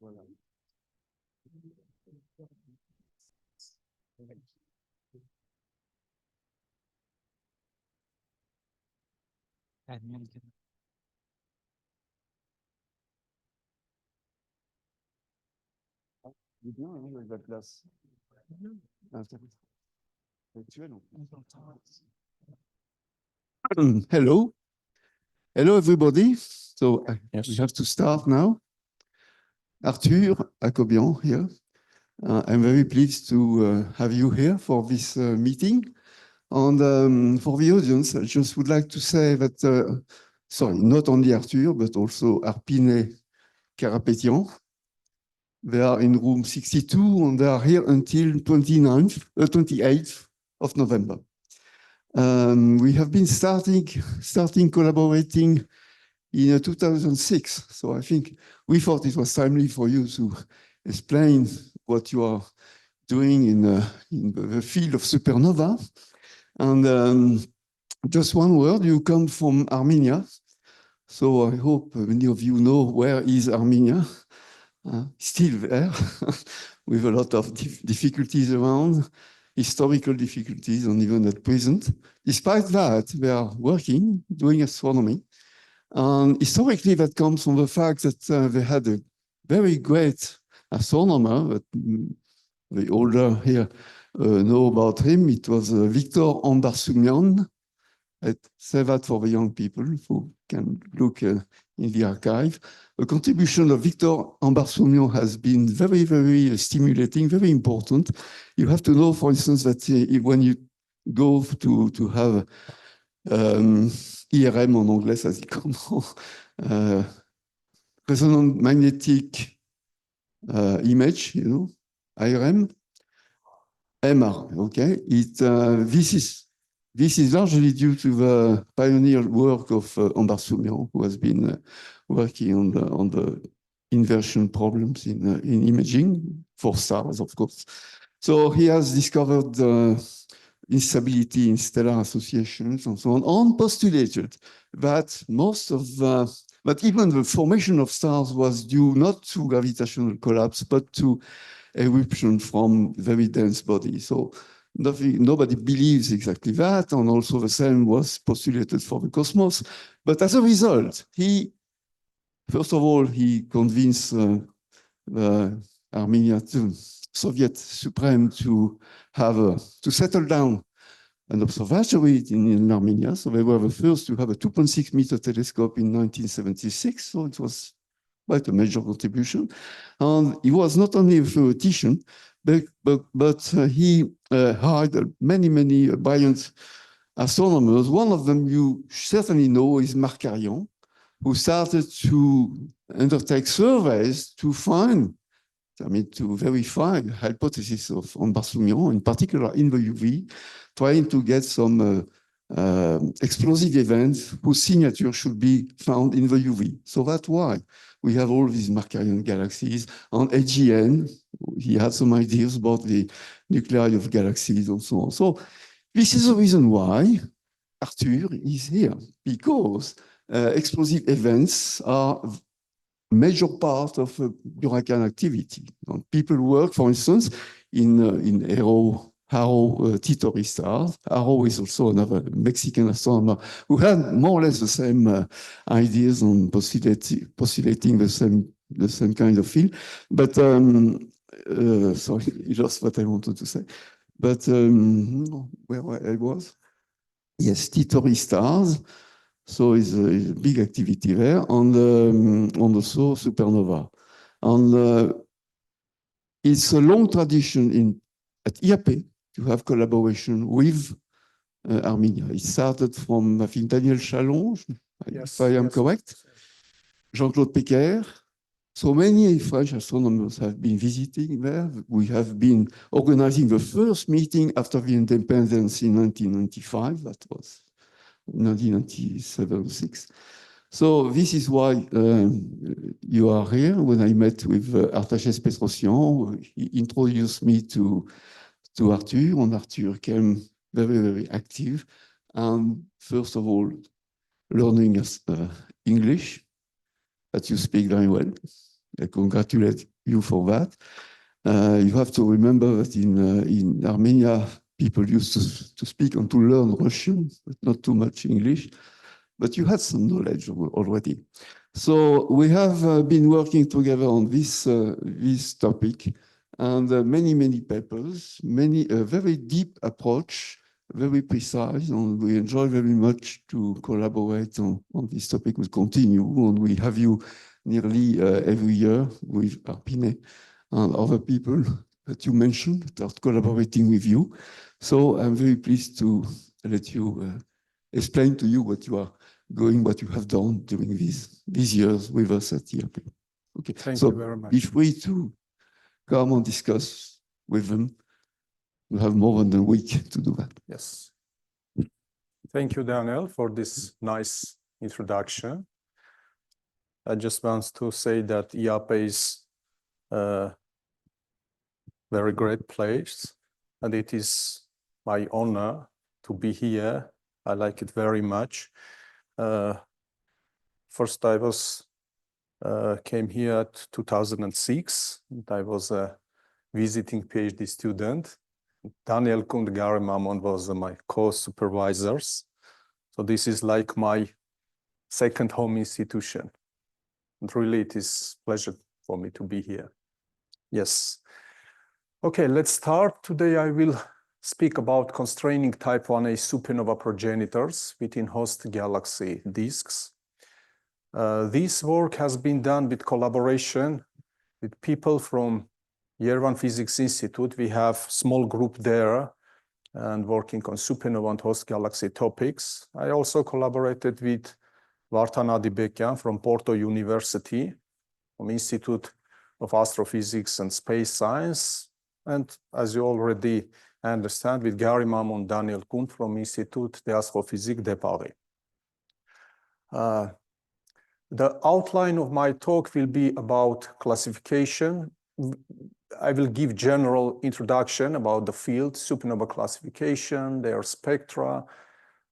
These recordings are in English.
Voilà. Bien, avec la place. Hello. Hello, everybody. So we have to start now. Artur, Hakobyan here. I'm very pleased to have you here for this meeting. And for the audience, I just would like to say that, sorry, not only Artur, but also Arpine Karapetian. They are in room 62, and they are here until 28th of November. We have been starting collaborating in 2006. So I think we thought it was timely for you to explain what you are doing in the field of supernova. And just one word, you come from Armenia. So I hope many of you know where is Armenia. Still there, with a lot of difficulties around, historical difficulties, and even at present. Despite that, they are working, doing astronomy. And historically, that comes from the fact that they had a very great astronomer, that the older here know about him. It was Victor Ambarsumian. I'd say that for the young people who can look in the archive. The contribution of Victor Ambarsumian has been very, very stimulating, very important. You have to know, for instance, that when you go to have IRM en anglais, ça se dit comment? Resonant magnetic image, you know, IRM, MR, okay? This is largely due to the pioneer work of Ambarsumian, who has been working on the inversion problems in imaging for stars, of course. So he has discovered instability in stellar associations and so on, and postulated that but even the formation of stars was due not to gravitational collapse, but to eruption from very dense bodies. So nobody believes exactly that, and also the same was postulated for the cosmos. But as a result, first of all, he convinced Armenia, Soviet Supreme, to settle down an observatory in Armenia. So they were the first to have a 2.6-meter telescope in 1976. So it was quite a major contribution. And he was not only a theoretician, but he hired many brilliant astronomers. One of them you certainly know is Markarian, who started to undertake surveys to verify the hypothesis of Ambarsumian, in particular in the UV, trying to get some explosive events whose signature should be found in the UV. So that's why we have all these Markarian galaxies. On AGN, he had some ideas about the nuclei of galaxies and so on. So this is the reason why Artur is here, because explosive events are a major part of Huracan activity. And people work, for instance, in Haro Titori stars. Haro is also another Mexican astronomer who had more or less the same ideas on postulating the same kind of field. But sorry, just what I wanted to say. But where I was? Yes, Titori stars. So it's a big activity there on also supernova. And it's a long tradition at IAP to have collaboration with Armenia. It started from, I think, Daniel Chalon, if I am correct, Jean-Claude Pecker. So many French astronomers have been visiting there. We have been organizing the first meeting after the independence in 1995. That was 1997-6. So this is why you are here. When I met with Artaches Petrosian, he introduced me to Artur, and Artur came very, very active. And first of all, learning English. that you speak very well. I congratulate you for that. You have to remember that in Armenia, people used to speak and to learn Russian, but not too much English. But you had some knowledge already. So we have been working together on this topic, and many papers, very deep approach, very precise, and we enjoy very much to collaborate on this topic. We'll continue, and we have you nearly every year with Arpine and other people that you mentioned that are collaborating with you. So I'm very pleased to let you explain to you what you have done during these years with us at ERP. Okay, Thank you very much. Be free to come and discuss with them. We have more than a week to do that. Yes. Thank you, Daniel, for this nice introduction. I just want to say that IAP is a very great place, and it is my honor to be here. I like it very much. First, I came here at 2006. And I was a visiting PhD student. Daniel Kund, Gary Mammon was my co-supervisors. So this is like my second home institution. And really, it is a pleasure for me to be here. Yes. Okay, let's start. Today, I will speak about constraining type 1a supernova progenitors within host galaxy disks. This work has been done with collaboration with people from Yerevan Physics Institute. We have a small group there and working on supernova and host galaxy topics. I also collaborated with Vartan Adibekyan from Porto University, from Institute of Astrophysics and Space Science. And as you already understand, with Gary Mammon and Daniel Kund from Institut d'Astrophysique de Paris. The outline of my talk will be about classification. I will give general introduction about the field, supernova classification, their spectra,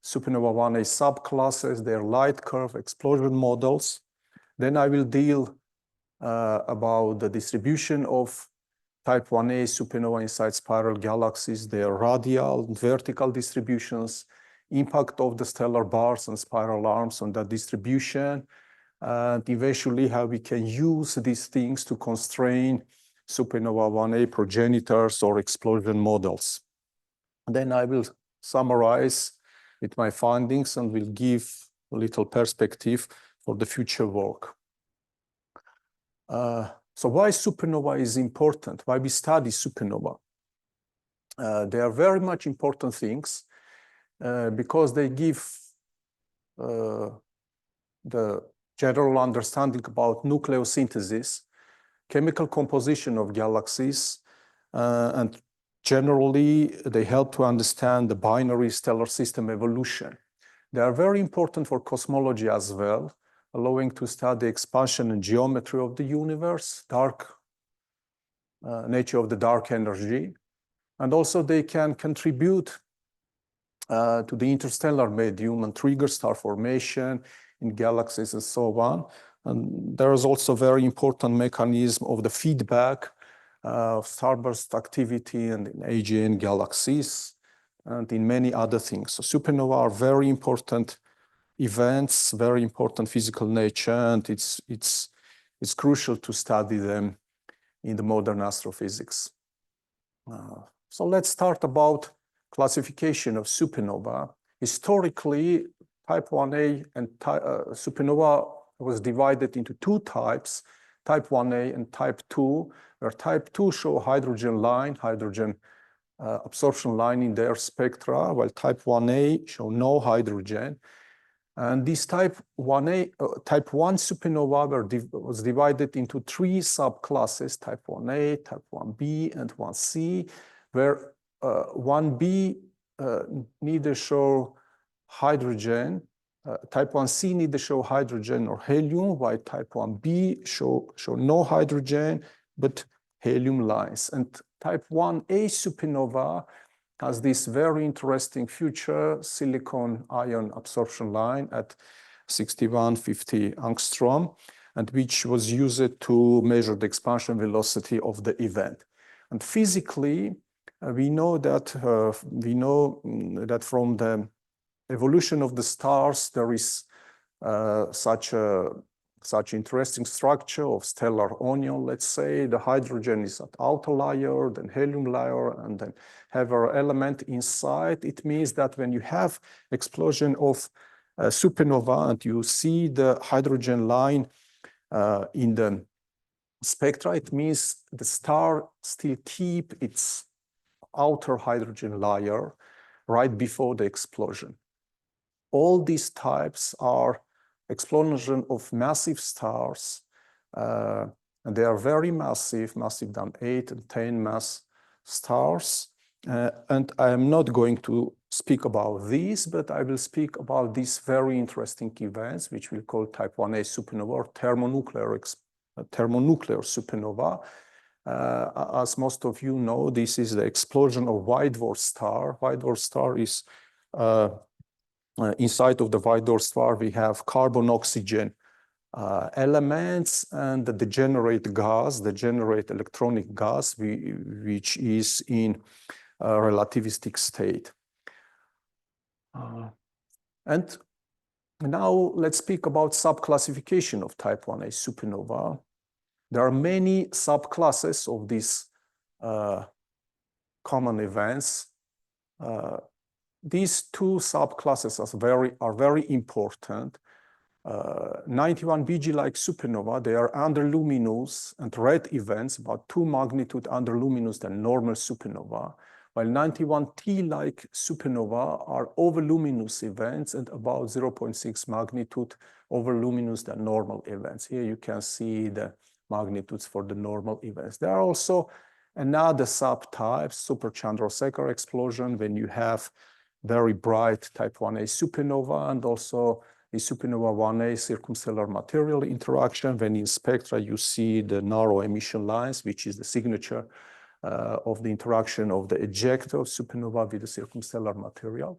supernova 1a subclasses, their light curve, explosion models. Then I will deal about the distribution of type 1a supernova inside spiral galaxies, their radial and vertical distributions, impact of the stellar bars and spiral arms on that distribution, and eventually how we can use these things to constrain supernova 1a progenitors or explosion models. And then I will summarize with my findings and will give a little perspective for the future work. So why supernova is important? Why we study supernova? They are very much important things because they give the general understanding about nucleosynthesis, chemical composition of galaxies, and generally they help to understand the binary stellar system evolution. They are very important for cosmology as well, allowing to study expansion and geometry of the universe, nature of the dark energy, and also they can contribute to the interstellar medium and trigger star formation in galaxies and so on. And there is also very important mechanism of the feedback of starburst activity and in AGN galaxies and in many other things. So supernova are very important events, very important physical nature, and it's crucial to study them in the modern astrophysics. So let's start about classification of supernova. Historically, type 1a and supernova was divided into two types, type 1a and type 2, where type 2 show hydrogen absorption line in their spectra, while type 1a show no hydrogen. And this type 1 supernova was divided into three subclasses, type 1a, type 1b, and 1c, where 1b neither show hydrogen, type 1c neither show hydrogen or helium, while type 1b show no hydrogen, but helium lines. And type 1a supernova has this very interesting feature, silicon ion absorption line at 6150 angstrom. and which was used to measure the expansion velocity of the event. And physically, we know that from the evolution of the stars, there is such interesting structure of stellar onion. Let's say the hydrogen is at outer layer, then helium layer, and then heavier element inside. It means that when you have explosion of supernova and you see the hydrogen line in the spectra, it means the star still keep its outer hydrogen layer right before the explosion. All these types are explosion of massive stars, and they are very massive than 8 and 10 mass stars. And I am not going to speak about these, but I will speak about these very interesting events, which we call type 1a supernova or thermonuclear supernova. As most of you know, this is the explosion of white dwarf star. White dwarf star is inside of the white dwarf star, we have carbon-oxygen elements and the degenerate gas, the degenerate electronic gas, which is in a relativistic state. And now let's speak about subclassification of type 1a supernova. There are many subclasses of these common events. These two subclasses are very important. 91 Bg-like supernova, they are underluminous and red events, about 2 magnitude underluminous than normal supernova, while 91 T-like supernova are overluminous events and about 0.6 magnitude overluminous than normal events. Here you can see the magnitudes for the normal events. There are also another subtype, super-Chandrasekhar explosion, when you have very bright type 1a supernova and also the supernova 1a circumstellar material interaction, when in spectra you see the narrow emission lines, which is the signature of the interaction of the ejecta of supernova with the circumstellar material.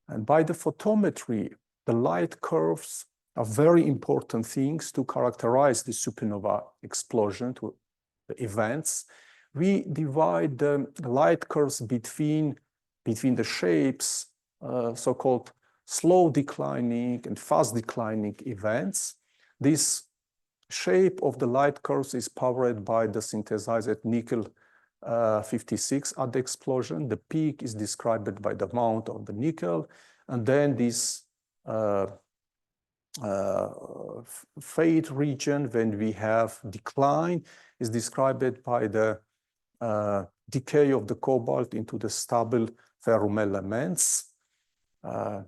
And by the photometry, the light curves are very important things to characterize the supernova explosion, to the events. We divide the light curves between the shapes, so-called slow declining and fast declining events. This shape of the light curves is powered by the synthesized nickel 56 at the explosion. The peak is described by the amount of the nickel, and then this fade region, when we have decline, is described by the decay of the cobalt into the stable ferrum elements. And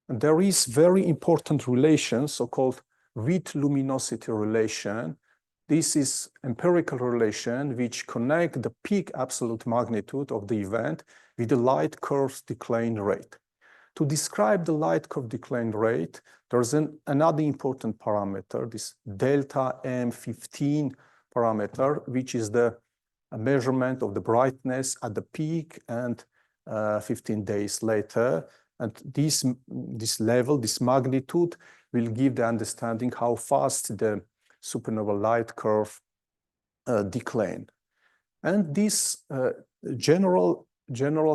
there is very important relation, so-called width luminosity relation. This is empirical relation which connect the peak absolute magnitude of the event with the light curve's decline rate. To describe the light curve decline rate, there's another important parameter, this delta M15 parameter, which is the measurement of the brightness at the peak and 15 days later. And this level, this magnitude, will give the understanding how fast the supernova light curve decline. And this general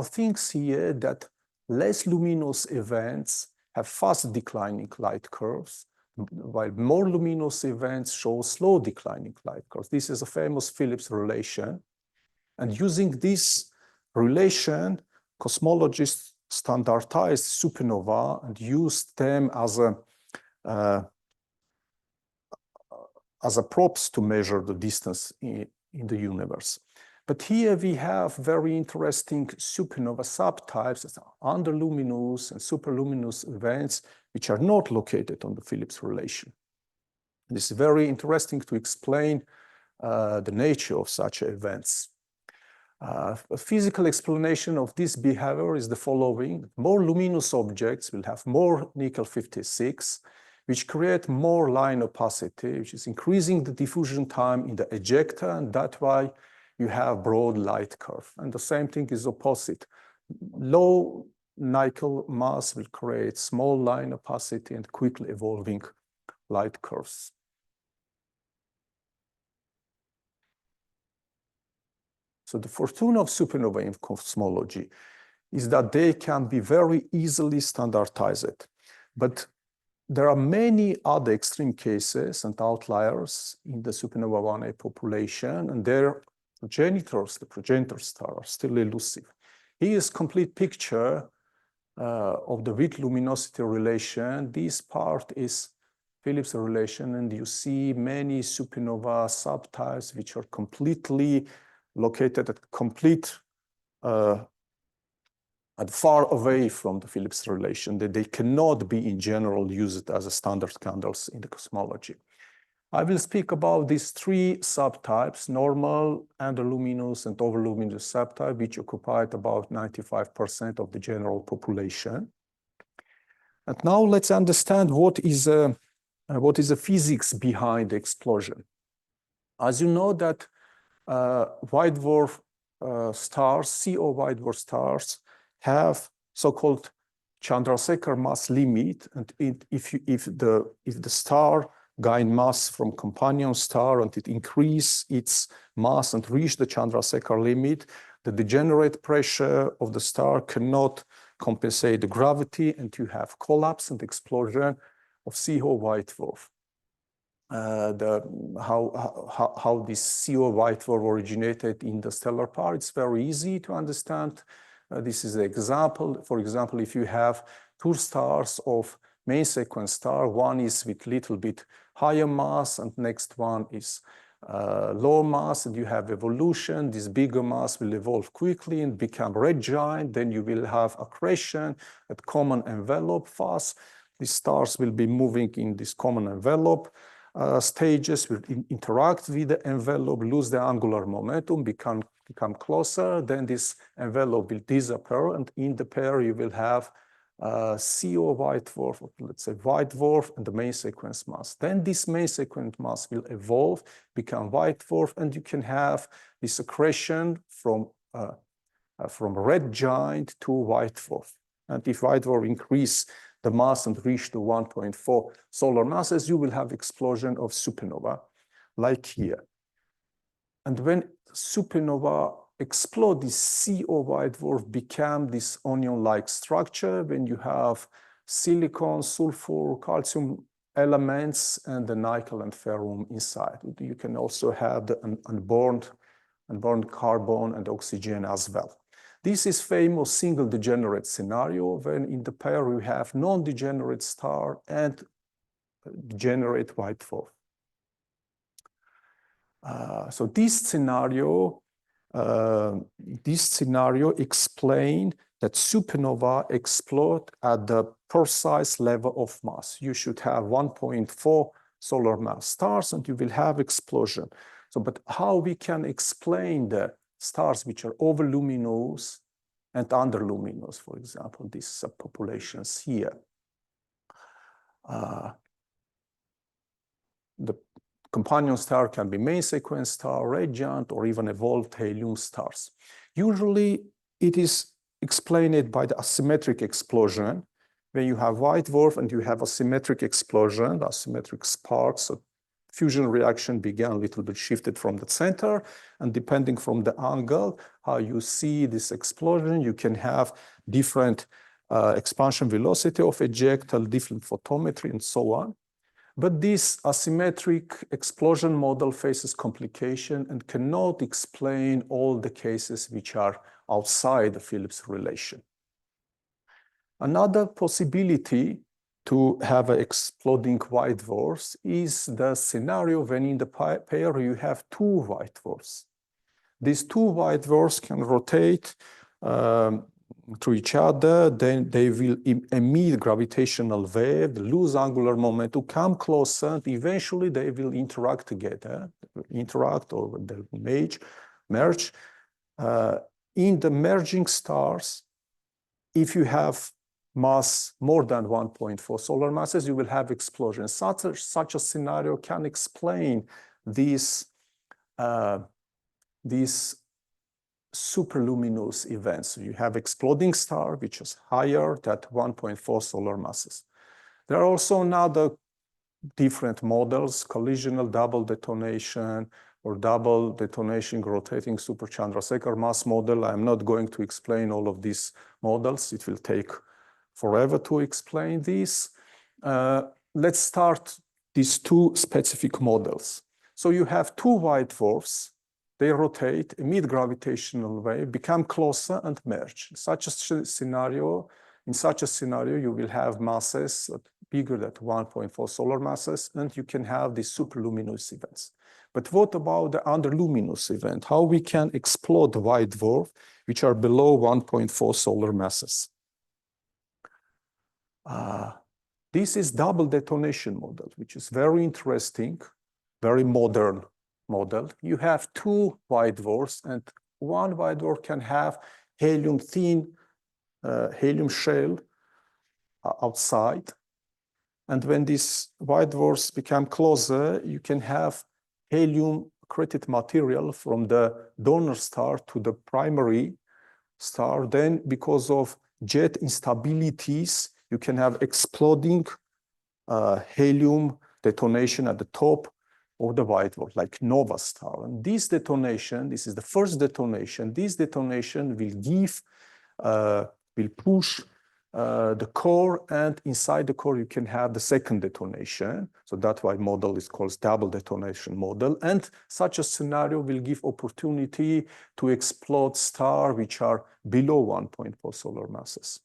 things here that less luminous events have fast declining light curves, while more luminous events show slow declining light curves. This is a famous Phillips relation. And using this relation, cosmologists standardized supernova and used them as a props to measure the distance in the universe. But here we have very interesting supernova subtypes as underluminous and superluminous events, which are not located on the Phillips relation. This is very interesting to explain the nature of such events. A physical explanation of this behavior is the following. More luminous objects will have more nickel 56, which create more line opacity, which is increasing the diffusion time in the ejecta, and that's why you have broad light curve. And the same thing is opposite. Low nickel mass will create small line opacity and quickly evolving light curves. So the fortune of supernovae in cosmology is that they can be very easily standardized. But there are many other extreme cases and outliers in the supernova 1A population, and their progenitors, the progenitor star, are still elusive. Here is a complete picture of the width luminosity relation. This part is Phillips relation, and you see many supernova subtypes which are completely located at far away from the Phillips relation, that they cannot be in general used as a standard candles in the cosmology. I will speak about these three subtypes: normal, underluminous, and overluminous subtype, which occupied about 95% of the general population. And now let's understand what is the physics behind the explosion. As you know that white dwarf stars, CO white dwarf stars, have so-called Chandrasekhar mass limit, and if the star gain mass from companion star and it increase its mass and reach the Chandrasekhar limit, the degenerate pressure of the star cannot compensate the gravity, and you have collapse and explosion of CO white dwarf. How this CO white dwarf originated in the stellar part, it's very easy to understand. This is an example. For example, if you have two stars of main sequence star, one is with little bit higher mass and next one is lower mass, and you have evolution. This bigger mass will evolve quickly and become red giant. Then you will have accretion at common envelope phase. These stars will be moving in this common envelope. Stages will interact with the envelope, lose the angular momentum, become closer. Then this envelope will disappear, and in the pair you will have CO white dwarf, or let's say white dwarf, and the main sequence mass. Then this main sequence mass will evolve, become white dwarf, and you can have this accretion from red giant to white dwarf. And if white dwarf increase the mass and reach to 1.4 solar masses, you will have explosion of supernova, like here. And when supernova explode, this CO white dwarf become this onion-like structure when you have silicon, sulfur, calcium elements, and the nickel and ferrum inside. You can also have the unburned carbon and oxygen as well. This is famous single degenerate scenario, when in the pair you have non-degenerate star and degenerate white dwarf. So this scenario explains that supernova explode at the precise level of mass. You should have 1.4 solar mass stars and you will have explosion. So, but how we can explain the stars which are overluminous and underluminous, for example, these subpopulations here? The companion star can be main sequence star, red giant, or even evolved helium stars. Usually it is explained by the asymmetric explosion. When you have white dwarf and you have asymmetric explosion, asymmetric sparks, so fusion reaction began a little bit shifted from the center, and depending from the angle, how you see this explosion, you can have different expansion velocity of ejecta, different photometry, and so on. But this asymmetric explosion model faces complication and cannot explain all the cases which are outside the Phillips relation. Another possibility to have exploding white dwarfs is the scenario when in the pair you have two white dwarfs. These two white dwarfs can rotate to each other, then they will emit gravitational wave, lose angular momentum, come closer, and eventually they will interact together, or they'll merge. In the merging stars, if you have mass more than 1.4 solar masses, you will have explosion. Such a scenario can explain these superluminous events. You have exploding star, which is higher than 1.4 solar masses. There are also another different models, collisional double detonation or double detonation rotating super-Chandrasekhar mass model. I'm not going to explain all of these models. It will take forever to explain this. Let's start these two specific models. So you have two white dwarfs. They rotate, emit gravitational wave, become closer and merge. In such a scenario, you will have masses bigger than 1.4 solar masses, and you can have these superluminous events. But what about the underluminous event? How we can explode the white dwarf, which are below 1.4 solar masses? This is double detonation model, which is very interesting, very modern model. You have two white dwarfs, and one white dwarf can have helium helium shell outside. And when these white dwarfs become closer, you can have helium accreted material from the donor star to the primary star. Then, because of jet instabilities, you can have exploding helium detonation at the top of the white dwarf, like nova star. And this detonation, this is the first detonation. This detonation will give, will push the core, and inside the core you can have the second detonation. So that's why model is called double detonation model. And such a scenario will give opportunity to explode stars which are below 1.4 solar masses.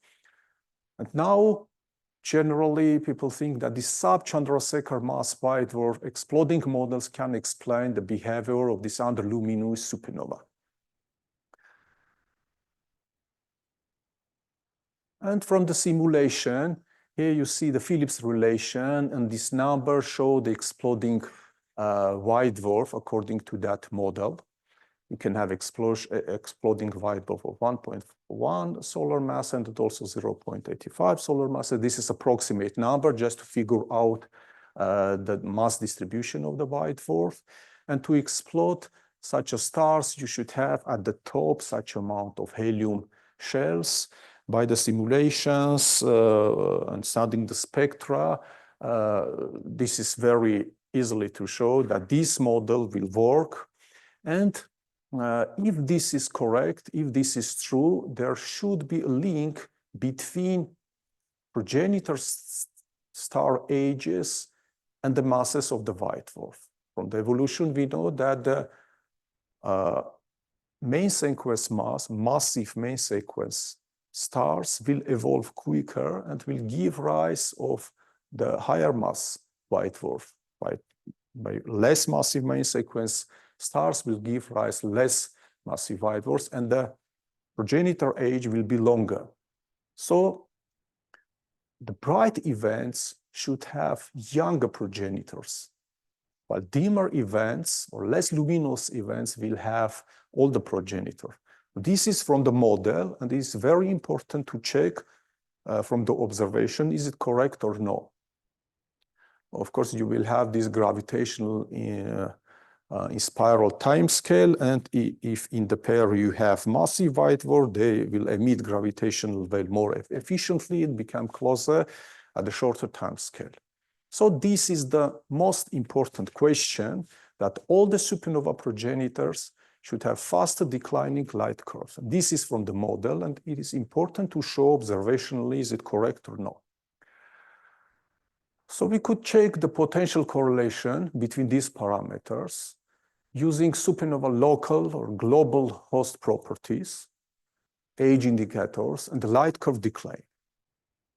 And now, generally, people think that the sub-Chandrasekhar mass white dwarf exploding models can explain the behavior of this underluminous supernova. And from the simulation, here you see the Phillips relation, and this number shows the exploding white dwarf according to that model. You can have exploding white dwarf of 1.1 solar mass and also 0.85 solar mass. So this is approximate number just to figure out the mass distribution of the white dwarf. And to explode such a stars, you should have at the top such amount of helium shells. By the simulations and studying the spectra, this is very easily to show that this model will work. And if this is correct, if this is true, there should be a link between progenitor star ages and the masses of the white dwarf. From the evolution, we know that the main sequence mass, massive main sequence stars will evolve quicker and will give rise of the higher mass white dwarf. By less massive main sequence stars will give rise less massive white dwarfs, and the progenitor age will be longer. So the bright events should have younger progenitors, while dimmer events or less luminous events will have older progenitor. This is from the model, and it is very important to check from the observation, is it correct or no? Of course, you will have this gravitational in spiral time scale, and if in the pair you have massive white dwarf, they will emit gravitational wave more efficiently and become closer at a shorter time scale. So this is the most important question, that all the supernova progenitors should have faster declining light curves. This is from the model, and it is important to show observationally, is it correct or not? So we could check the potential correlation between these parameters using supernova local or global host properties, age indicators, and the light curve decline.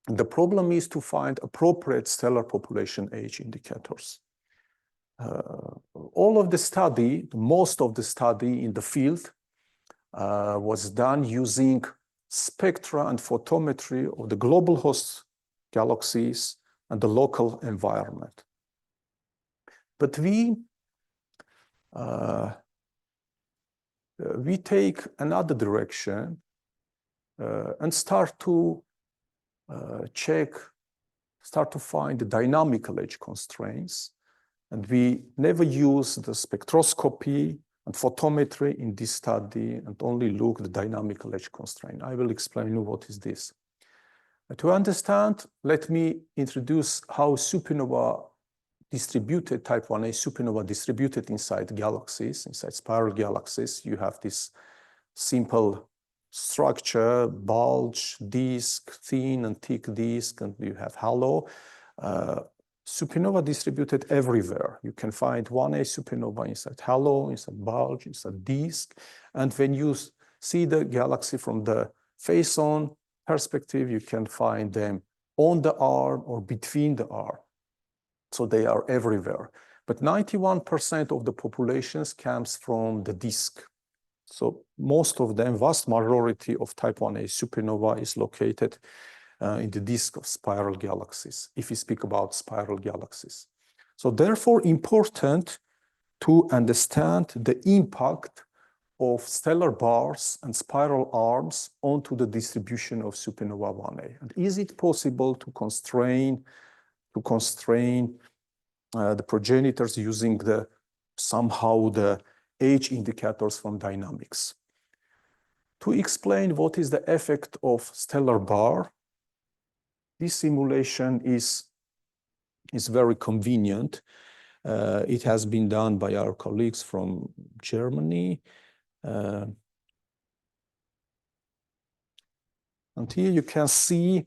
And the problem is to find appropriate stellar population age indicators. All of the study, most of the study in the field was done using spectra and photometry of the global host galaxies and the local environment. But we take another direction and start to find the dynamical age constraints. And we never use the spectroscopy and photometry in this study and only look at the dynamical age constraint. I will explain what is this. To understand, let me introduce how supernova distributed, type 1a supernova distributed inside galaxies, inside spiral galaxies. You have this simple structure, bulge, disk, thin and thick disk, and you have halo. Supernova distributed everywhere. You can find 1a supernova inside halo, inside bulge, inside disk. And when you see the galaxy from the face-on perspective, you can find them on the arm or between the arm. So they are everywhere. But 91% of the populations comes from the disk. So most of them, vast majority of type 1a supernova is located in the disk of spiral galaxies, if we speak about spiral galaxies. So therefore, important to understand the impact of stellar bars and spiral arms onto the distribution of supernova 1a. And is it possible to constrain the progenitors using somehow the age indicators from dynamics? To explain what is the effect of stellar bar, this simulation is very convenient. It has been done by our colleagues from Germany. And here you can see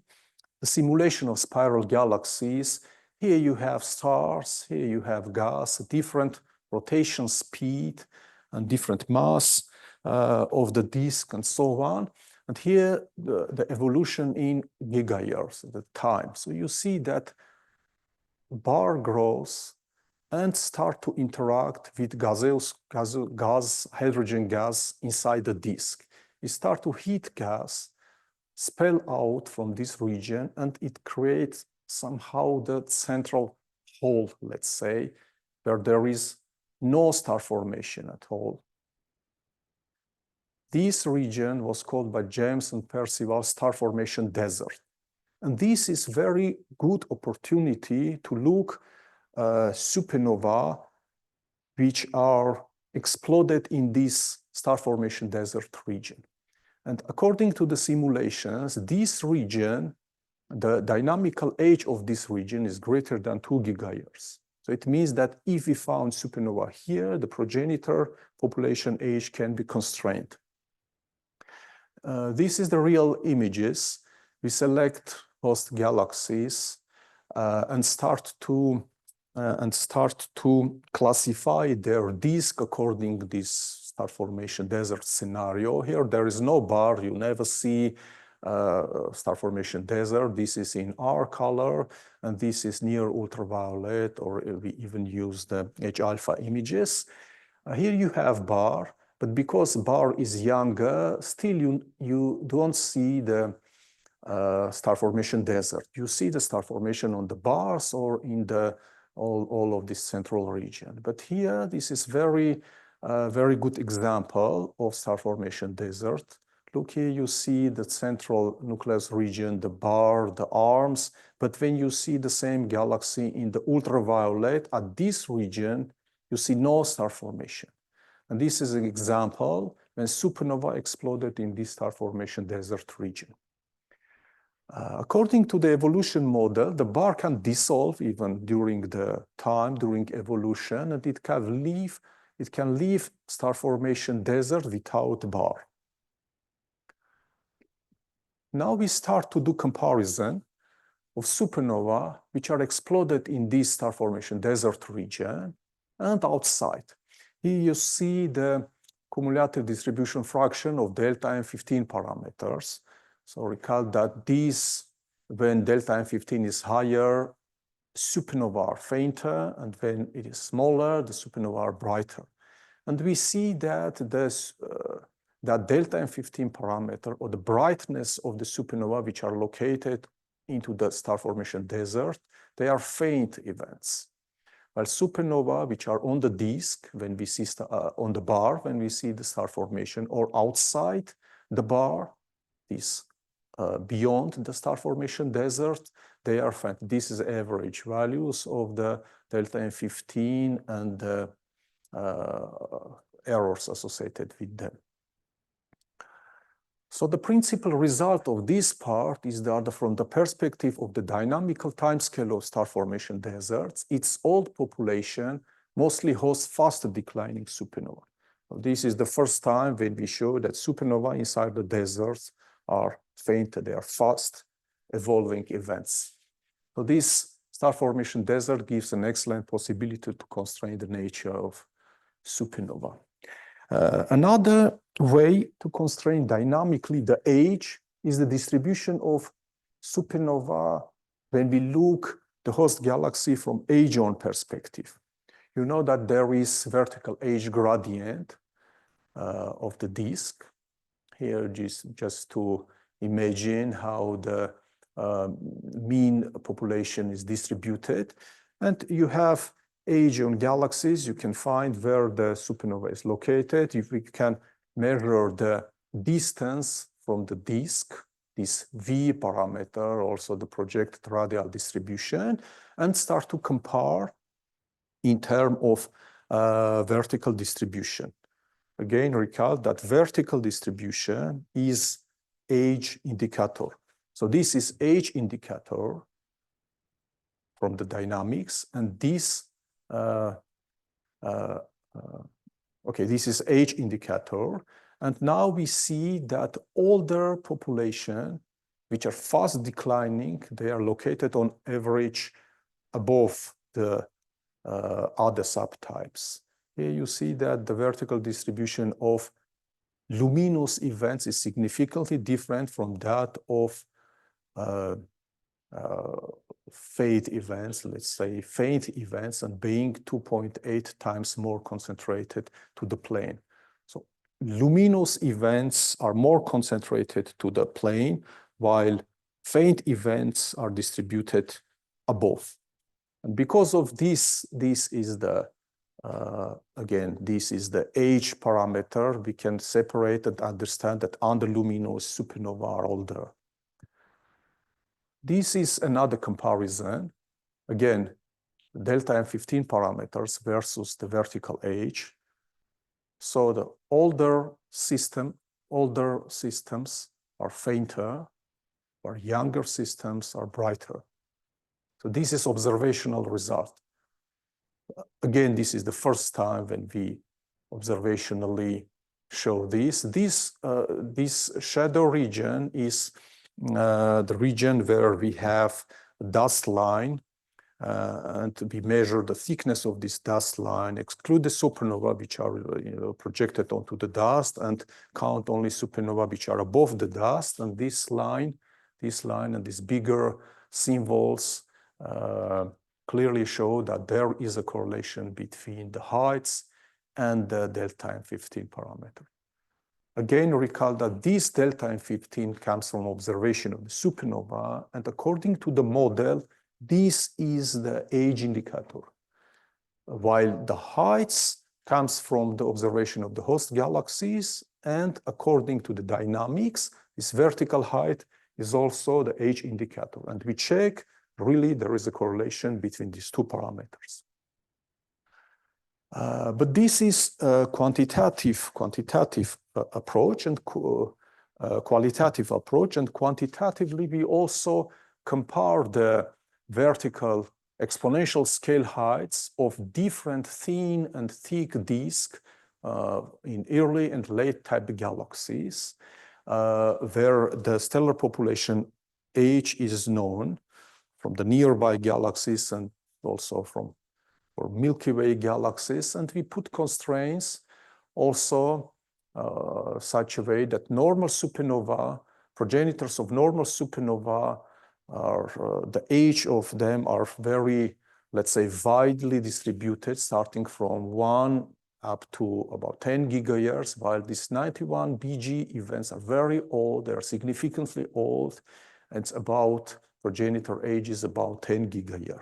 the simulation of spiral galaxies. Here you have stars, here you have gas, different rotation speed and different mass of the disk and so on. And here the evolution in gigayears at the time. So you see that bar grows and start to interact with hydrogen gas inside the disk. You start to heat gas, spill out from this region, and it creates somehow the central hole, let's say, where there is no star formation at all. This region was called by James and Percival star formation desert. And this is very good opportunity to look supernova which are exploded in this star formation desert region. And according to the simulations, this region, the dynamical age of this region is greater than 2 gigayears. So it means that if we found supernova here, the progenitor population age can be constrained. This is the real images. We select host galaxies and start to classify their disk according to this star formation desert scenario. Here there is no bar. You never see star formation desert. This is in R color, and this is near ultraviolet, or we even use the H-alpha images. Here you have bar, but because bar is younger, still you don't see the star formation desert. You see the star formation on the bars or in all of this central region. But here, this is very good example of star formation desert. Look here, you see the central nucleus region, the bar, the arms. But when you see the same galaxy in the ultraviolet, at this region, you see no star formation. And this is an example when supernova exploded in this star formation desert region. According to the evolution model, the bar can dissolve even during the time, during evolution, and it can leave star formation desert without bar. Now we start to do comparison of supernova which are exploded in this star formation desert region and outside. Here you see the cumulative distribution fraction of delta M15 parameters. So recall that when delta M15 is higher, supernova are fainter, and when it is smaller, the supernova are brighter. And we see that that delta M15 parameter, or the brightness of the supernova which are located into the star formation desert, they are faint events. While supernova which are on the disk, when we see on the bar, when we see the star formation, or outside the bar, this beyond the star formation desert, they are faint. This is average values of the delta M15 and the errors associated with them. So the principal result of this part is that from the perspective of the dynamical timescale of star formation deserts, its old population mostly hosts fast declining supernova. So this is the first time when we show that supernova inside the deserts are faint, they are fast evolving events. So this star formation desert gives an excellent possibility to constrain the nature of supernova. Another way to constrain dynamically the age is the distribution of supernova when we look the host galaxy from age-on perspective. You know that there is vertical age gradient of the disk. Here, just to imagine how the mean population is distributed. And you have age on galaxies, you can find where the supernova is located. If we can measure the distance from the disk, this V parameter, also the projected radial distribution, and start to compare in terms of vertical distribution. Again, recall that vertical distribution is age indicator. So this is age indicator from the dynamics, and this this is age indicator. And now we see that older population, which are fast declining, they are located on average above the other subtypes. Here you see that the vertical distribution of luminous events is significantly different from that of faint events, let's say faint events, and being 2.8 times more concentrated to the plane. So luminous events are more concentrated to the plane, while faint events are distributed above. And because of this, this is the again, this is the age parameter. We can separate and understand that underluminous supernova are older. This is another comparison. Again, delta M15 parameters versus the vertical age. So the older systems are fainter, while younger systems are brighter. So this is observational result. Again, this is the first time when we observationally show this. This shadow region is the region where we have dust line, and we measure the thickness of this dust line, exclude the supernova which are projected onto the dust, and count only supernova which are above the dust. And this line and these bigger symbols clearly show that there is a correlation between the heights and the delta M15 parameter. Again, recall that this delta M15 comes from observation of the supernova, and according to the model, this is the age indicator, while the heights comes from the observation of the host galaxies, and according to the dynamics, this vertical height is also the age indicator. And we check, really, there is a correlation between these two parameters. But this is a quantitative approach and qualitative approach, and quantitatively we also compare the vertical exponential scale heights of different thin and thick disk in early and late type galaxies, where the stellar population age is known from the nearby galaxies and also from Milky Way galaxies. And we put constraints also such a way that normal supernova, progenitors of normal supernova, are the age of them are very, let's say, widely distributed, starting from 1 up to about 10 gigayears, while these 91 BG events are very old, they are significantly old, and it's about progenitor age is about 10 gigayear.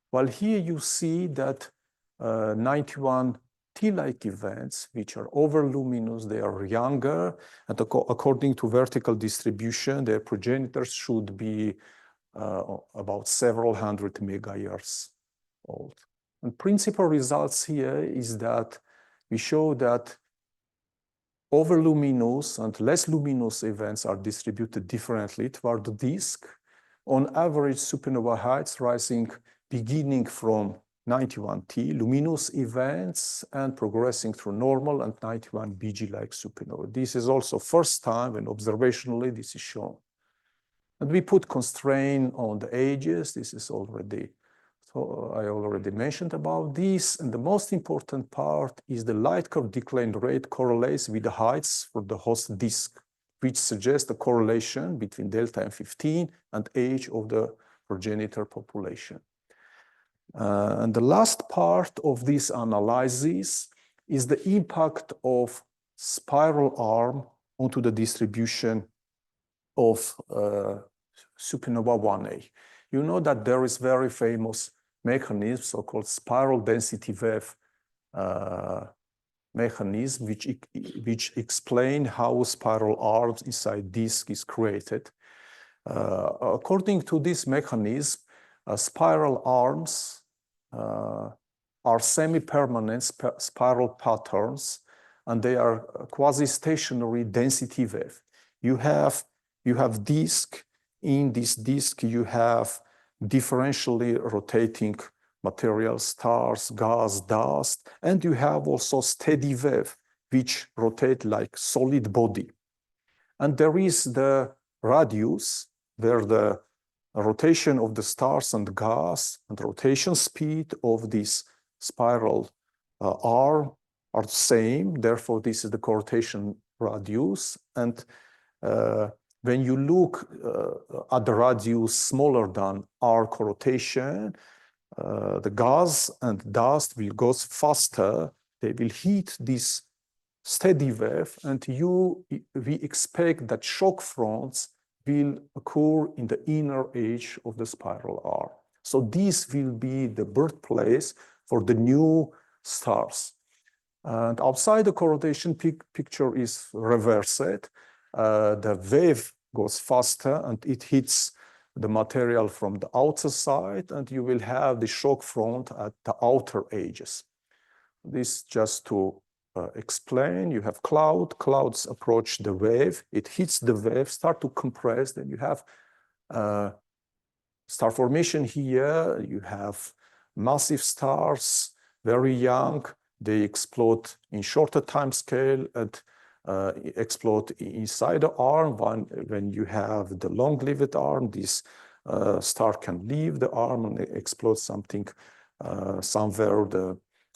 While here you see that 91 T-like events, which are overluminous, they are younger, and according to vertical distribution, their progenitors should be about several hundred megayears old. And principal results here is that we show that overluminous and less luminous events are distributed differently toward the disk. On average, supernova heights rising beginning from 91T, luminous events, and progressing through normal and 91 BG-like supernova. This is also first time when observationally this is shown. And we put constraint on the ages. This is already, so I already mentioned about this. And the most important part is the light curve decline rate correlates with the heights for the host disk, which suggests a correlation between delta M15 and age of the progenitor population. And the last part of this analysis is the impact of spiral arm onto the distribution of supernova 1A. You know that there is very famous mechanism, so-called spiral density wave mechanism, which explain how spiral arms inside disk is created. According to this mechanism, spiral arms are semi-permanent spiral patterns, and they are quasi-stationary density wave. You have disk. In this disk, you have differentially rotating materials, stars, gas, dust, and you have also steady wave, which rotate like solid body. And there is the radius, where the rotation of the stars and gas and rotation speed of this spiral arm are the same. Therefore, this is the co-rotation radius. And when you look at the radius smaller than r co-rotation, the gas and dust will go faster. They will hit this steady wave, and we expect that shock fronts will occur in the inner edge of the spiral arm. So this will be the birthplace for the new stars. And outside the co-rotation picture is reversed. The wave goes faster and it hits the material from the outer side, and you will have the shock front at the outer edges. This just to explain. You have clouds approach the wave, it hits the wave, start to compress, then you have star formation here, you have massive stars, very young, they explode in shorter time scale and explode inside the arm. When you have the long-lived arm, this star can leave the arm and explode something somewhere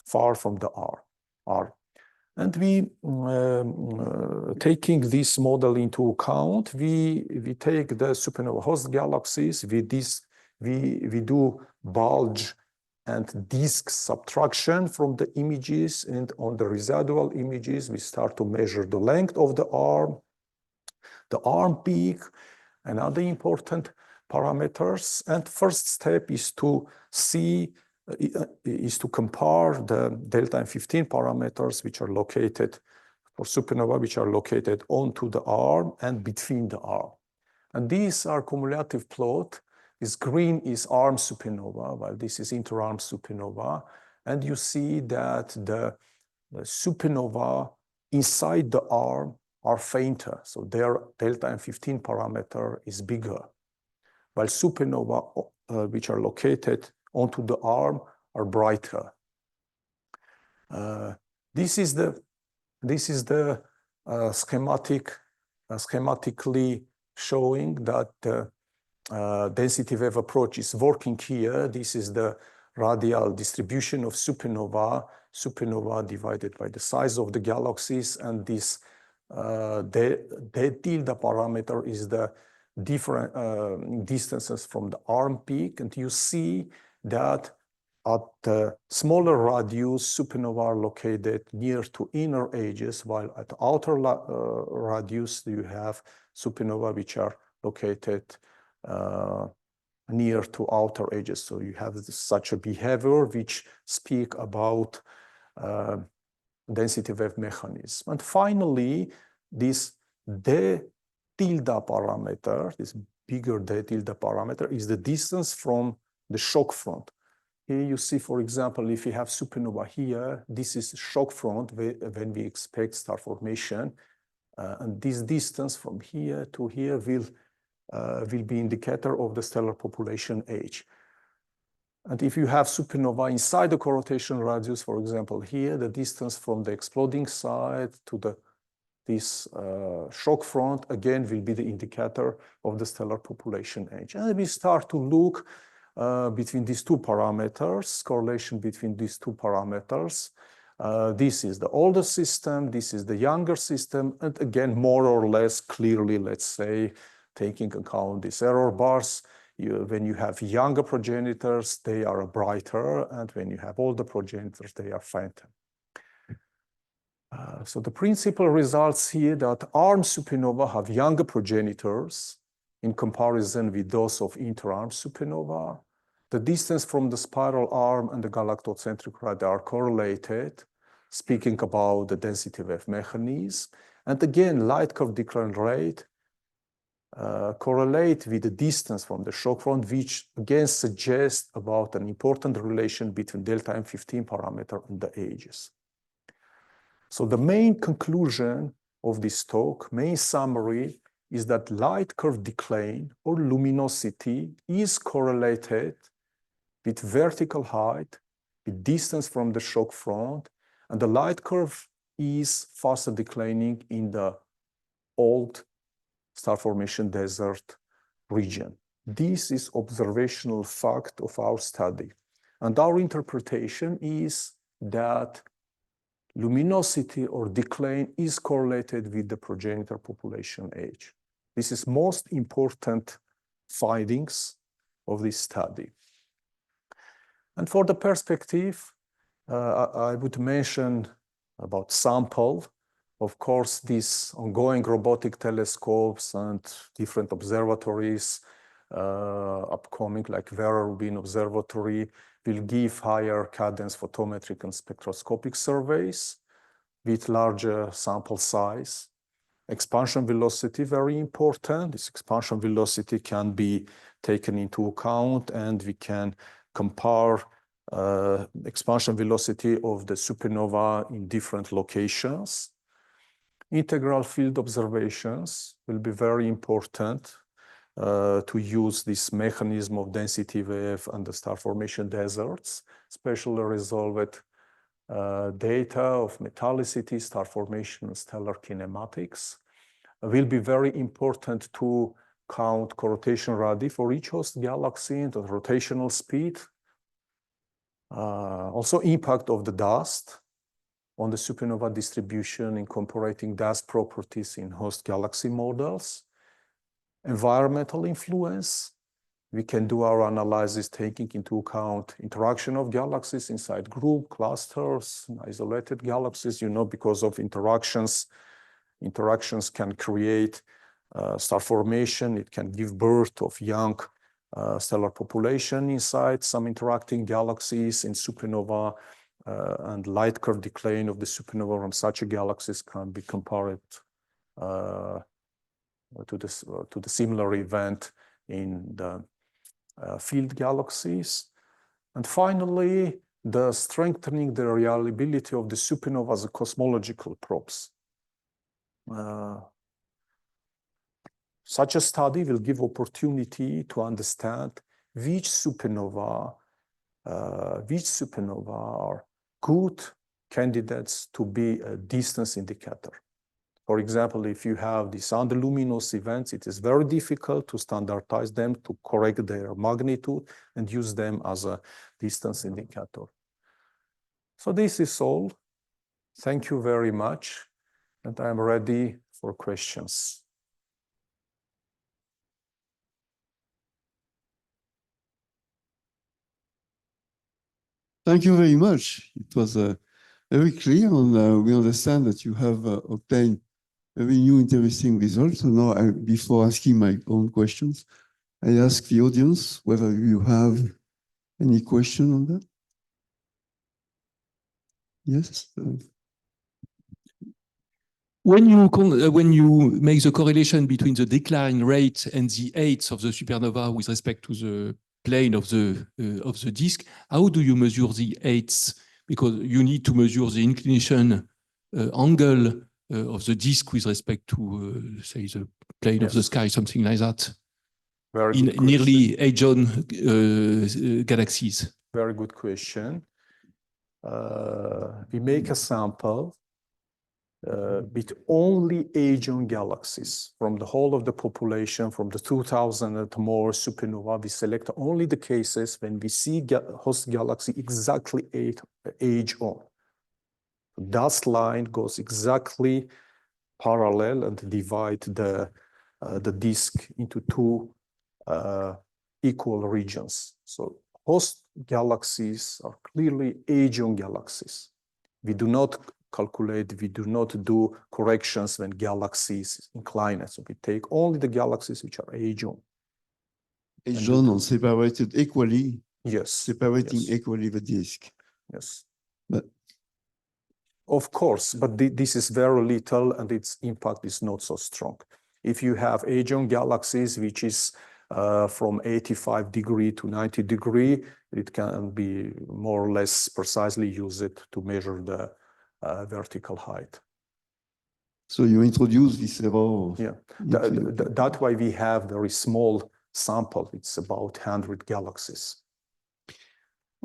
far from the arm. And we, taking this model into account, we take the supernova host galaxies. We do bulge and disk subtraction from the images, and on the residual images, we start to measure the length of the arm peak, and other important parameters. And first step is to see, is to compare the delta M15 parameters, which are located for supernova, which are located onto the arm and between the arm. And these are cumulative plot. This green is arm supernova, while this is interarm supernova. And you see that the supernova inside the arm are fainter. So their delta M15 parameter is bigger, while supernova, which are located onto the arm, are brighter. This is the schematically showing that the density wave approach is working here. This is the radial distribution of supernova divided by the size of the galaxies, and this delta parameter is the different distances from the arm peak. And you see that at the smaller radius, supernova are located near to inner edges, while at the outer radius, you have supernova which are located near to outer edges. So you have such a behavior which speak about density wave mechanism. And finally, this d tilde parameter, this bigger d tilde parameter, is the distance from the shock front. Here you see, for example, if you have supernova here, this is shock front when we expect star formation. And this distance from here to here will be indicator of the stellar population age. And if you have supernova inside the co-rotation radius, for example, here, the distance from the exploding side to this shock front, again, will be the indicator of the stellar population age. And we start to look between these two parameters, correlation between these two parameters. This is the older system, this is the younger system, and again, more or less clearly, let's say, taking account these error bars, when you have younger progenitors, they are brighter, and when you have older progenitors, they are fainter. So the principal results here that arm supernova have younger progenitors in comparison with those of interarm supernova. The distance from the spiral arm and the galactocentric radii are correlated, speaking about the density wave mechanism. And again, light curve decline rate correlate with the distance from the shock front, which again suggests about an important relation between delta M15 parameter and the ages. So the main conclusion of this talk, main summary, is that light curve decline or luminosity is correlated with vertical height, with distance from the shock front, and the light curve is faster declining in the old star formation desert region. This is observational fact of our study. And our interpretation is that luminosity or decline is correlated with the progenitor population age. This is most important findings of this study. And for the perspective, I would mention about sample. Of course, these ongoing robotic telescopes and different observatories upcoming, like Vera Rubin Observatory, will give higher cadence photometric and spectroscopic surveys with larger sample size. Expansion velocity, very important. This expansion velocity can be taken into account, and we can compare expansion velocity of the supernova in different locations. Integral field observations will be very important to use this mechanism of density wave and the star formation deserts, especially resolved data of metallicity, star formation, and stellar kinematics. Will be very important to count co-rotation radii for each host galaxy and the rotational speed. Also impact of the dust on the supernova distribution, incorporating dust properties in host galaxy models. Environmental influence. We can do our analysis taking into account interaction of galaxies inside group, clusters, isolated galaxies, because of interactions. Interactions can create star formation. It can give birth of young stellar population inside some interacting galaxies in supernova. And light curve decline of the supernova from such galaxies can be compared to the similar event in the field galaxies. And finally, the strengthening the reliability of the supernova as a cosmological probes. Such a study will give opportunity to understand which supernova are good candidates to be a distance indicator. For example, if you have these underluminous events, it is very difficult to standardize them, to correct their magnitude, and use them as a distance indicator. So this is all. Thank you very much, and I am ready for questions. Thank you very much. It was very clear, and we understand that you have obtained very new, interesting results. So now, before asking my own questions, I ask the audience whether you have any question on that. Yes. When you make the correlation between the decline rate and the age of the supernova with respect to the plane of the disk. How do you measure the heights? Because you need to measure the inclination angle of the disk with respect to, say, the plane of the sky, something like that. Very in good nearly Hadron galaxies. Very good question. We make a sample with only Hadron galaxies from the whole of the population, from the 2000 and more supernova. We select only the cases when we see host galaxy exactly age on. Dust line goes exactly parallel and divide the disk into two equal regions. So host galaxies are clearly Hadron galaxies. We do not calculate, we do not do corrections when galaxies incline. So we take only the galaxies which are Hadron. Hadron are separated equally. Yes. Separating equally the disk. Yes. But of course, but this is very little and its impact is not so strong. If you have Hadron galaxies, which is from 85 degree to 90 degree, it can be more or less precisely used to measure the vertical height. So you introduce this error. Yeah, that's why we have very small sample. It's about 100 galaxies.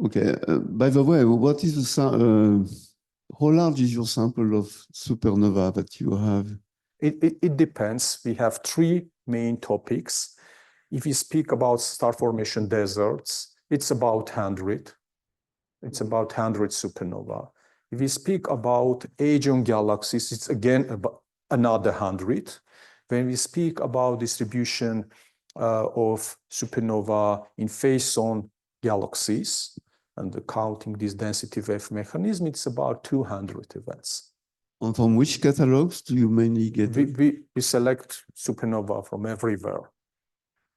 Okay. By the way, what is the how large is your sample of supernova that you have? It depends. We have three main topics. If we speak about star formation deserts, it's about 100. It's about 100 supernova. If we speak about Hadron galaxies, it's again about another 100. When we speak about distribution of supernova in face-on galaxies and counting this density wave mechanism, it's about 200 events. And from which catalogs do you mainly get? We select supernova from everywhere.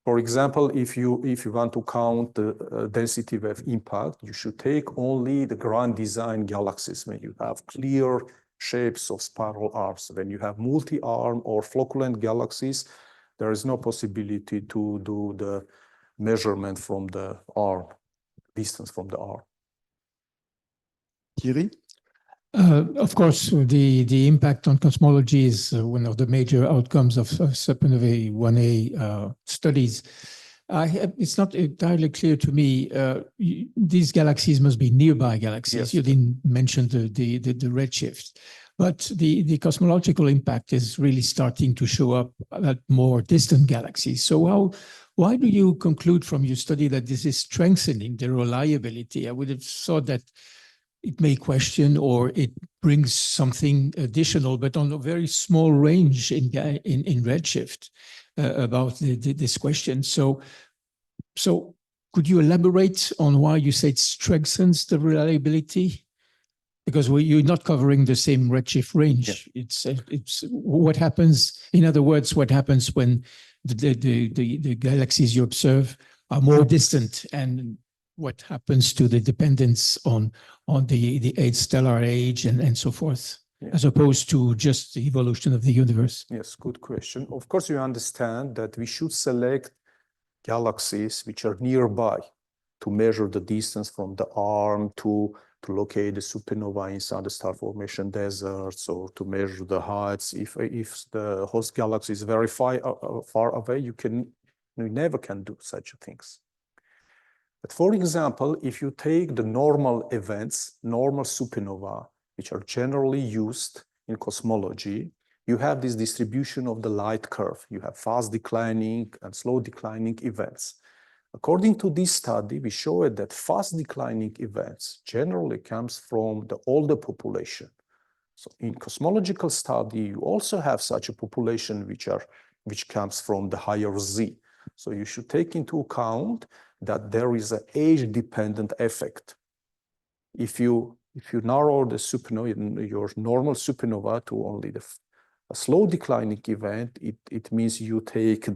For example, if you want to count the density wave impact, you should take only the grand design galaxies when you have clear shapes of spiral arms. When you have multi-arm or flocculent galaxies, there is no possibility to do the measurement from the arm, distance from the arm. Thierry? Of course, the impact on cosmology is one of the major outcomes of supernovae 1A studies. It's not entirely clear to me. These galaxies must be nearby galaxies. Yes. You didn't mention the redshift, but the cosmological impact is really starting to show up at more distant galaxies. So why do you conclude from your study that this is strengthening the reliability? I would have thought that it may question or it brings something additional, but on a very small range in redshift about this question. So could you elaborate on why you say it strengthens the reliability? Because you're not covering the same redshift range. Yeah. It's what happens, in other words, what happens when the galaxies you observe are more distant, and what happens to the dependence on the age, stellar age and so forth, yeah, as opposed to just the evolution of the universe? Yes, good question. Of course, you understand that we should select galaxies which are nearby to measure the distance from the arm to locate the supernova inside the star formation deserts, or to measure the heights. If the host galaxy is very far away, you never can do such things. But for example, if you take the normal events, normal supernova, which are generally used in cosmology, you have this distribution of the light curve. You have fast declining and slow declining events. According to this study, we showed that fast declining events generally comes from the older population. So in cosmological study, you also have such a population which comes from the higher Z. So you should take into account that there is an age-dependent effect. If you narrow the supernova, your normal supernova, to only a slow declining event, it means you take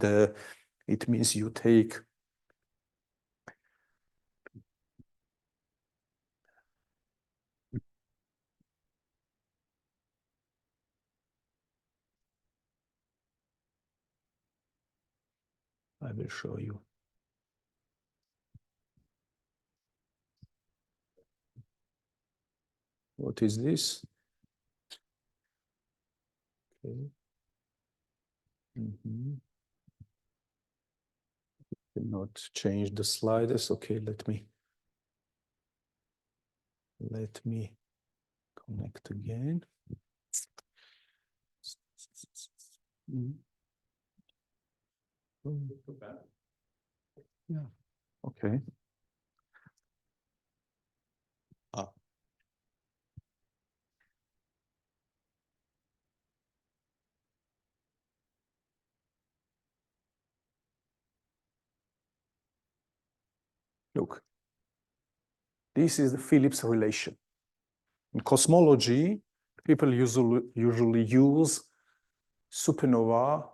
I will show you. What is this? Okay. Cannot change the sliders. Okay, let me connect again. Yeah. Okay. Look, this is the Phillips relation. In cosmology, people usually use supernova,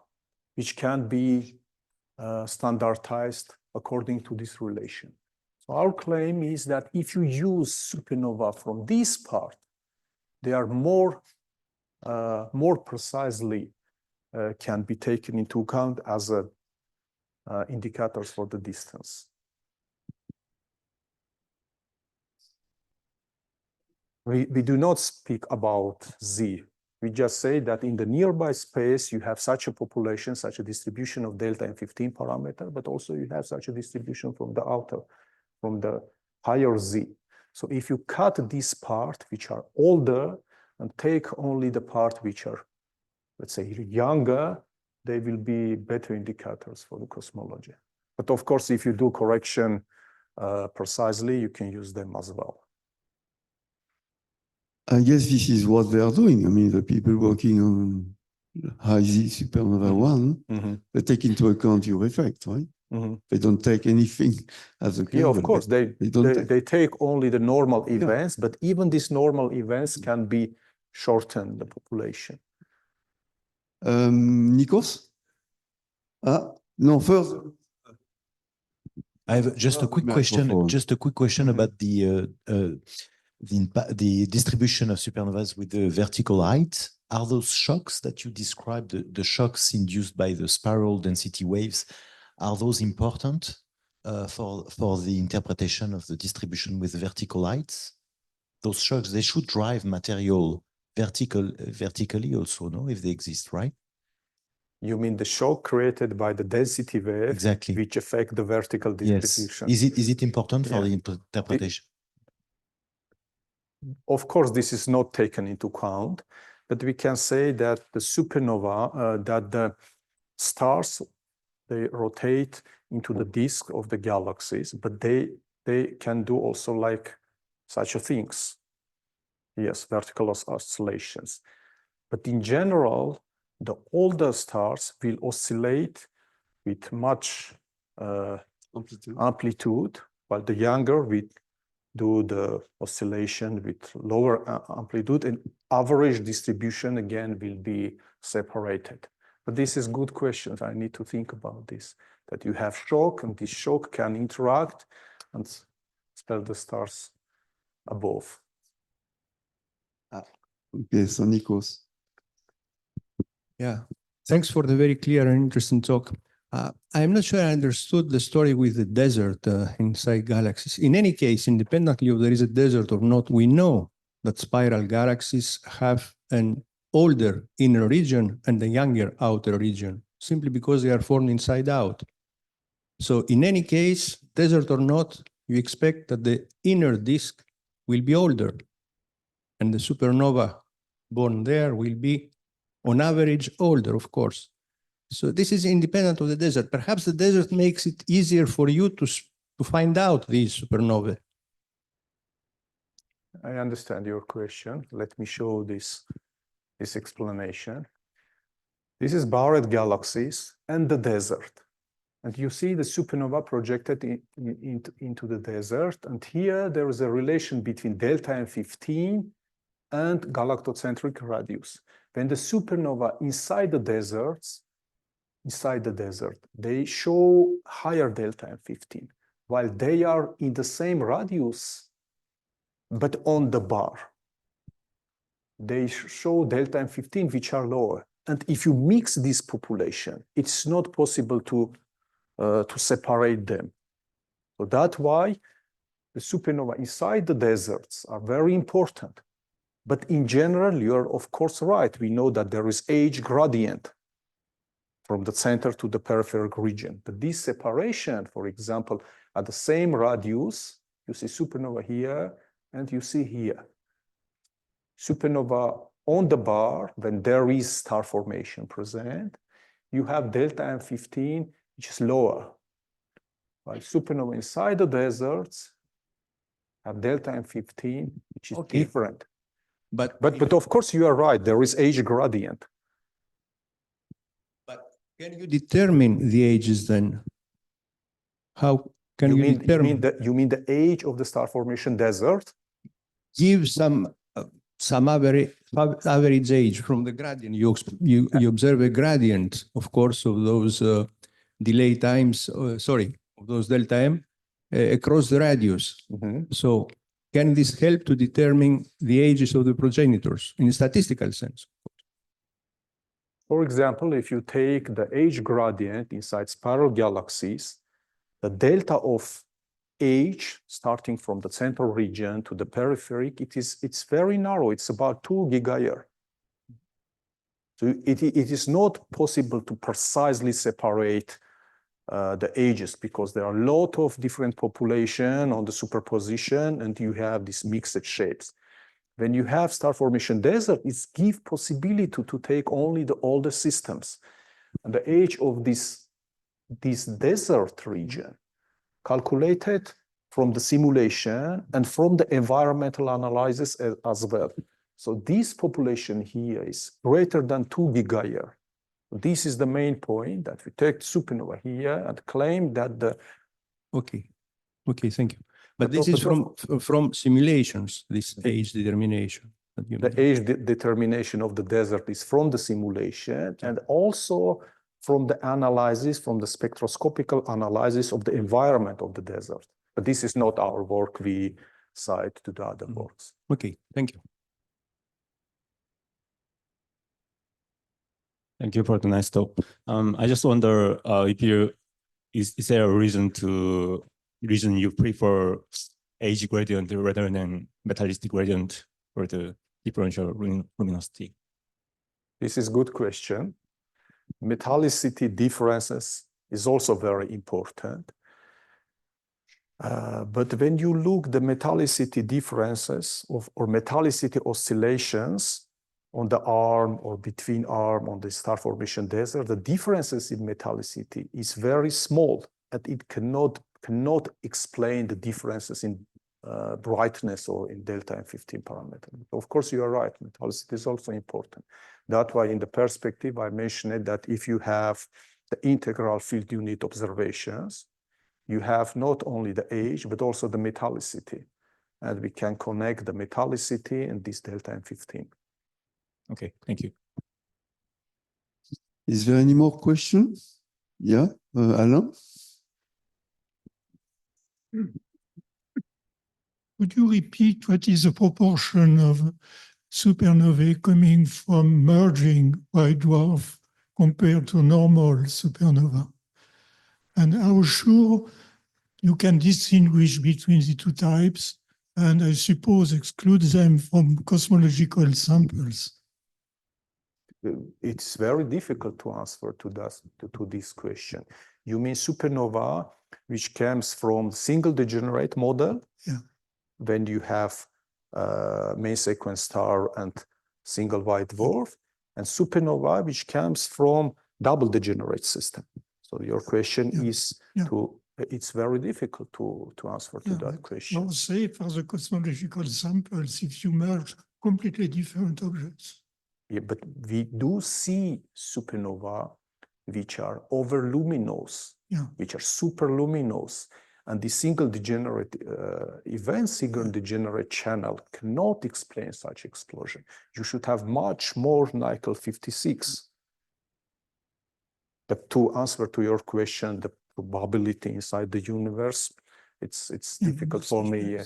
which can be standardized according to this relation. So our claim is that if you use supernova from this part, they are more precisely can be taken into account as indicators for the distance. We do not speak about Z. We just say that in the nearby space, you have such a population, such a distribution of delta and 15 parameter, but also you have such a distribution from the outer, from the higher Z. So if you cut this part, which are older, and take only the part which are, let's say, younger, they will be better indicators for the cosmology. But of course, if you do correction precisely, you can use them as well. I guess this is what they are doing. I mean, the people working on high Z supernova 1, they take into account your effect, right? They don't take anything as a kernel. Yeah, of course, they take only the normal events, but even these normal events can be shorten the population. Nikos? No, first. I have just a quick question. Just a quick question about the distribution of supernovas with the vertical height. Are those shocks that you described, the shocks induced by the spiral density waves, are those important for the interpretation of the distribution with vertical heights? Those shocks, they should drive material vertically also, no? If they exist, right? You mean the shock created by the density wave, exactly, which affect the vertical distribution? Yes. Is it important for the interpretation? Of course, this is not taken into account, but we can say that the supernova, that the stars, they rotate into the disk of the galaxies, but they can do also like such a things. Yes, vertical oscillations. But in general, the older stars will oscillate with much amplitude, while the younger will do the oscillation with lower amplitude, and average distribution again will be separated. But this is good questions. I need to think about this, that you have shock, and this shock can interact and spell the stars above. Okay, so Nikos. Yeah, thanks for the very clear and interesting talk. I'm not sure I understood the story with the desert inside galaxies. In any case, independently of there is a desert or not, we know that spiral galaxies have an older inner region and a younger outer region, simply because they are formed inside out. So in any case, desert or not, you expect that the inner disk will be older, and the supernova born there will be on average older, of course. So this is independent of the desert. Perhaps the desert makes it easier for you to find out these supernovae. I understand your question. Let me show this explanation. This is barred galaxies and the desert. And you see the supernova projected into the desert. And here there is a relation between delta and 15 and galactocentric radius. When the supernova inside the desert, they show higher delta and 15, while they are in the same radius, but on the bar. They show delta and 15, which are lower. And if you mix this population, it's not possible to separate them. So that's why the supernova inside the deserts are very important. But in general, you're of course right. We know that there is age gradient from the center to the peripheral region. But this separation, for example, at the same radius, you see supernova here and you see here. Supernova on the bar, when there is star formation present, you have delta M15, which is lower. While supernova inside the deserts have delta M15, which is different. But of course, you are right. There is age gradient. But can you determine the ages then? How can you determine? You mean the age of the star formation desert? Give some average age from the gradient. You observe a gradient, of course, of those delay times. Of those delta M across the radius. So can this help to determine the ages of the progenitors in a statistical sense? For example, if you take the age gradient inside spiral galaxies, the delta of age starting from the central region to the peripheric, it's very narrow. It's about 2 gigayear. So it is not possible to precisely separate the ages because there are a lot of different population on the superposition and you have these mixed shapes. When you have star formation desert, it gives possibility to take only the older systems. And the age of this desert region calculated from the simulation and from the environmental analysis as well. So this population here is greater than 2 gigayear. This is the main point that we take supernova here and claim that the... Okay, thank you. But this is from simulations, this age determination. The age determination of the desert is from the simulation and also from the analysis, from the spectroscopic analysis of the environment of the desert. But this is not our work, we cite to the other works. Okay, thank you. Thank you for the nice talk. I just wonder if is there a reason you prefer age gradient rather than metallicity gradient for the differential luminosity? This is a good question. Metallicity differences is also very important. But when you look the metallicity differences or metallicity oscillations on the arm or between arm on the star formation desert, the differences in metallicity is very small and it cannot explain the differences in brightness or in delta M15 parameter. Of course, you are right, metallicity is also important. That's why in the perspective, I mentioned that if you have the integral field unit observations, you have not only the age, but also the metallicity. And we can connect the metallicity and this delta M15. Okay, thank you. Is there any more questions? Yeah, Alain? Would you repeat what is the proportion of supernovae coming from merging white dwarf compared to normal supernova? And how sure you can distinguish between the two types and I suppose exclude them from cosmological samples? It's very difficult to answer to this question. You mean supernova, which comes from single degenerate model? Yeah. When you have main sequence star and single white dwarf, and supernova, which comes from double degenerate system. So your question is it's very difficult to answer to that question. Now, say for the cosmological samples, if you merge completely different objects. Yeah, but we do see supernova which are overluminous, which are superluminous, and the single degenerate event, single degenerate channel cannot explain such explosion. You should have much more Nickel 56. But to answer to your question, the probability inside the universe, it's difficult for me.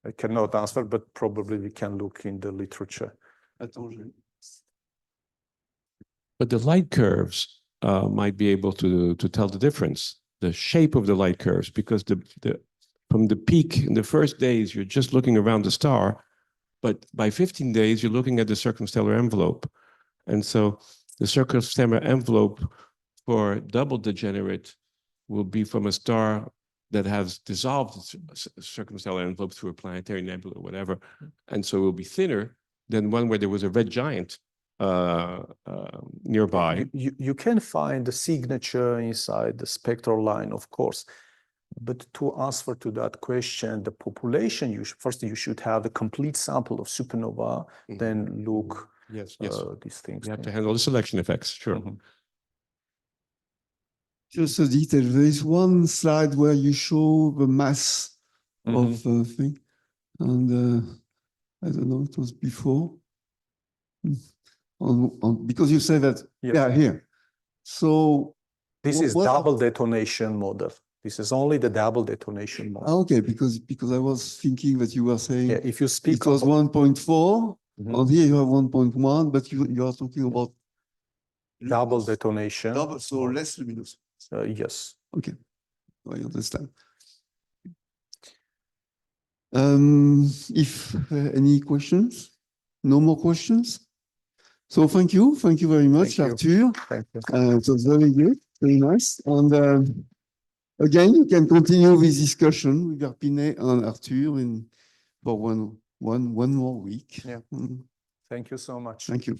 I cannot answer, but probably we can look in the literature. But the light curves might be able to tell the difference, the shape of the light curves, because from the peak in the first days, you're just looking around the star, But by 15 days, you're looking at the circumstellar envelope. And so the circumstellar envelope for double degenerate will be from a star that has dissolved its circumstellar envelope through a planetary nebula or whatever. And so it will be thinner than one where there was a red giant nearby. You can find the signature inside the spectral line, of course. But to answer to that question, the population, first you should have the complete sample of supernova, then look Yes. these things. You have to handle the selection effects, sure. Just a detail. There is one slide where you show the mass of thing, and I don't know, it was before. Because you said that, here. So this is double detonation model. This is only the double detonation model. Okay, because I was thinking that you were saying if you speak it was 1.4, and here you have 1.1, but you are talking about double detonation. Double, so less luminous. Yes. Okay, I understand. If any questions? No more questions? So thank you very much, Artur. Thank you. It was very good, very nice. And again, you can continue this discussion with Arpinet and Artur for one more week. Yeah. Thank you so much. Thank you.